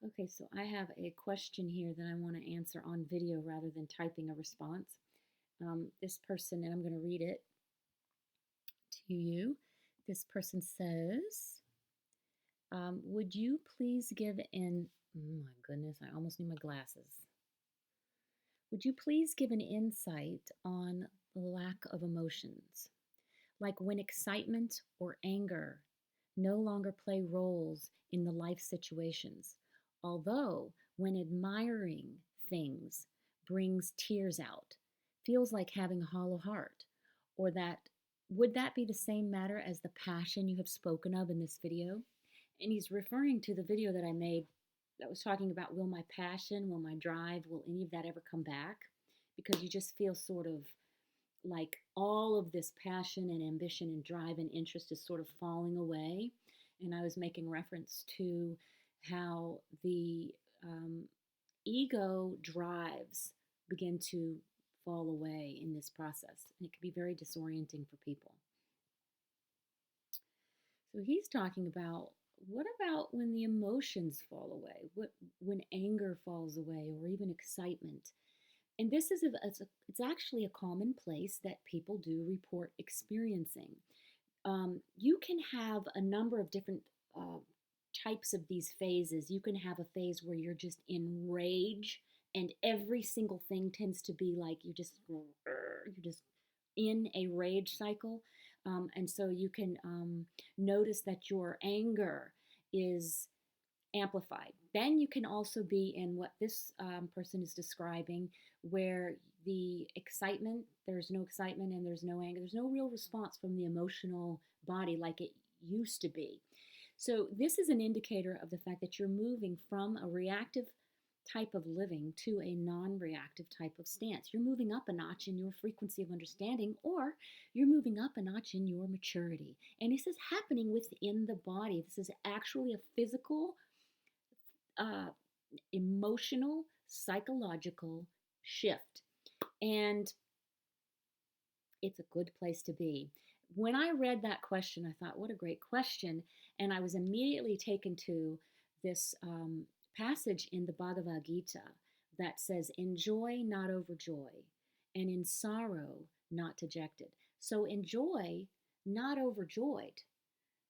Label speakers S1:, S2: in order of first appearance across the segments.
S1: Okay, so I have a question here that I want to answer on video rather than typing a response. This person, and I'm going to read it to you. This person says, would you please give an, oh my goodness, I almost need my glasses. Would you please give an insight on the lack of emotions? Like when excitement or anger no longer play roles in the life situations. Although when admiring things brings tears out, feels like having a hollow heart, or that would that be the same matter as the passion you have spoken of in this video? And he's referring to the video that I made that was talking about will my passion, will my drive, will any of that ever come back? Because you just feel sort of like all of this passion and ambition and drive and interest is sort of falling away. And I was making reference to how the um, ego drives begin to fall away in this process. And it can be very disorienting for people. So he's talking about what about when the emotions fall away? What when anger falls away or even excitement? And this is it's actually a common place that people do report experiencing. You can have a number of different uh, types of these phases. You can have a phase where you're just in rage, and every single thing tends to be like you're just in a rage cycle, and so you can notice that your anger is amplified. Then you can also be in what this person is describing, where there's no excitement and there's no anger, there's no real response from the emotional body like it used to be. So, this is an indicator of the fact that you're moving from a reactive type of living to a non reactive type of stance. You're moving up a notch in your frequency of understanding, or you're moving up a notch in your maturity. And this is happening within the body. This is actually a physical uh, emotional, psychological shift. And it's a good place to be. When I read that question, I thought, what a great question. And I was immediately taken to this passage in the Bhagavad Gita that says, in joy, not overjoy, and in sorrow, not dejected. So in joy, not overjoyed,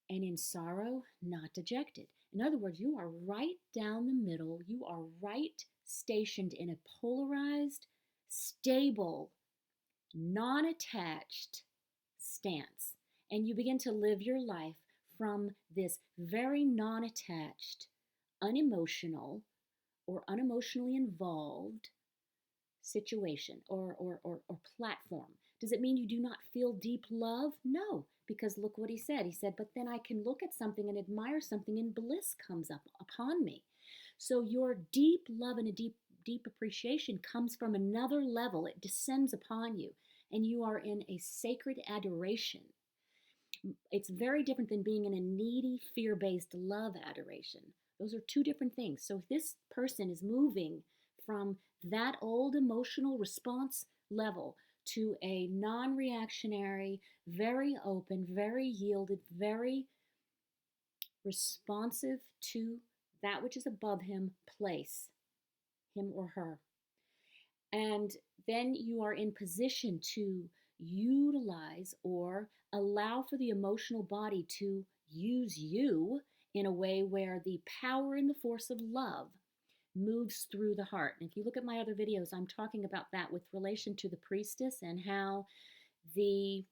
S1: and in sorrow, not dejected. In other words, you are right down the middle. You are right stationed in a polarized, stable, non attached stance. And you begin to live your life from this very non attached, unemotional, or unemotionally involved situation or platform. Does it mean you do not feel deep love? No, because look what he said. He said, but then I can look at something and admire something and bliss comes up upon me. So your deep love and a deep appreciation comes from another level. It descends upon you and you are in a sacred adoration. It's very different than being in a needy, fear-based love adoration. Those are two different things. So if this person is moving from that old emotional response level to a non-reactionary, very open, very yielded, very responsive to that which is above him place, him or her. And then you are in position to utilize or allow for the emotional body to use you in a way where the power and the force of love moves through the heart. And if you look at my other videos, I'm talking about that with relation to the priestess and how the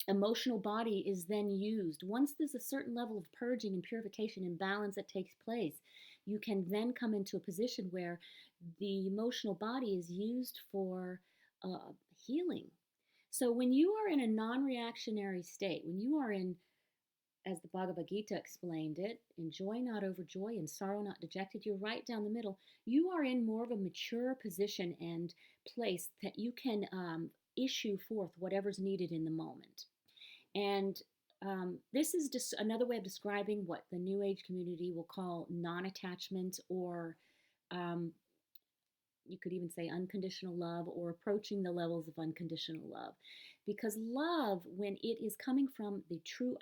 S1: emotional body is then used. Once there's a certain level of purging and purification and balance that takes place, you can then come into a position where the emotional body is used for healing. So when you are in a non-reactionary state, when you are in, as the Bhagavad Gita explained it, in joy not overjoy, in sorrow not dejected, you're right down the middle. You are in more of a mature position and place that you can issue forth whatever's needed in the moment. And this is just another way of describing what the New Age community will call non-attachment, or um, you could even say unconditional love, or approaching the levels of unconditional love. Because love, when it is coming from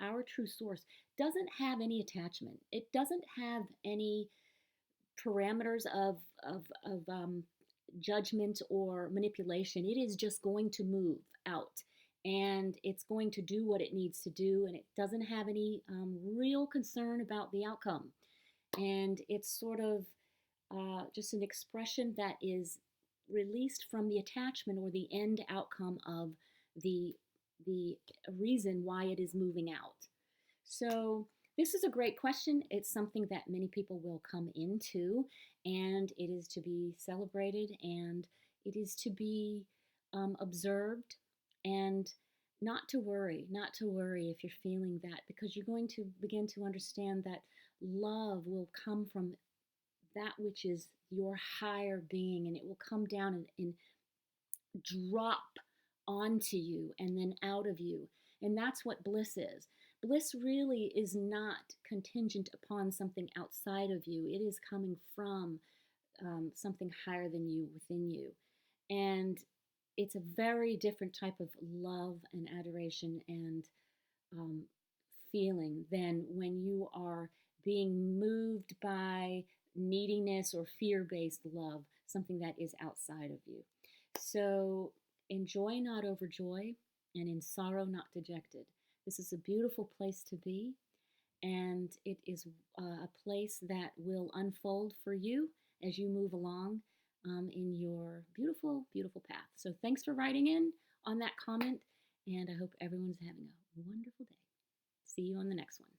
S1: our true source, doesn't have any attachment. It doesn't have any parameters of judgment or manipulation. It is just going to move out, and it's going to do what it needs to do, and it doesn't have any real concern about the outcome. And it's sort of just an expression that is released from the attachment or the end outcome of the the reason why it is moving out. So this is a great question. It's something that many people will come into, and it is to be celebrated, and it is to be observed, and not to worry if you're feeling that, because you're going to begin to understand that love will come from that which is your higher being, and it will come down and drop onto you and then out of you. And that's what bliss is. Bliss really is not contingent upon something outside of you, it is coming from something higher than you within you. And it's a very different type of love and adoration and um, feeling than when you are being moved by neediness or fear based love, something that is outside of you. So, in joy, not overjoy, and in sorrow, not dejected. This is a beautiful place to be, and it is a place that will unfold for you as you move along in your beautiful, beautiful path. So, thanks for writing in on that comment, and I hope everyone's having a wonderful day. See you on the next one.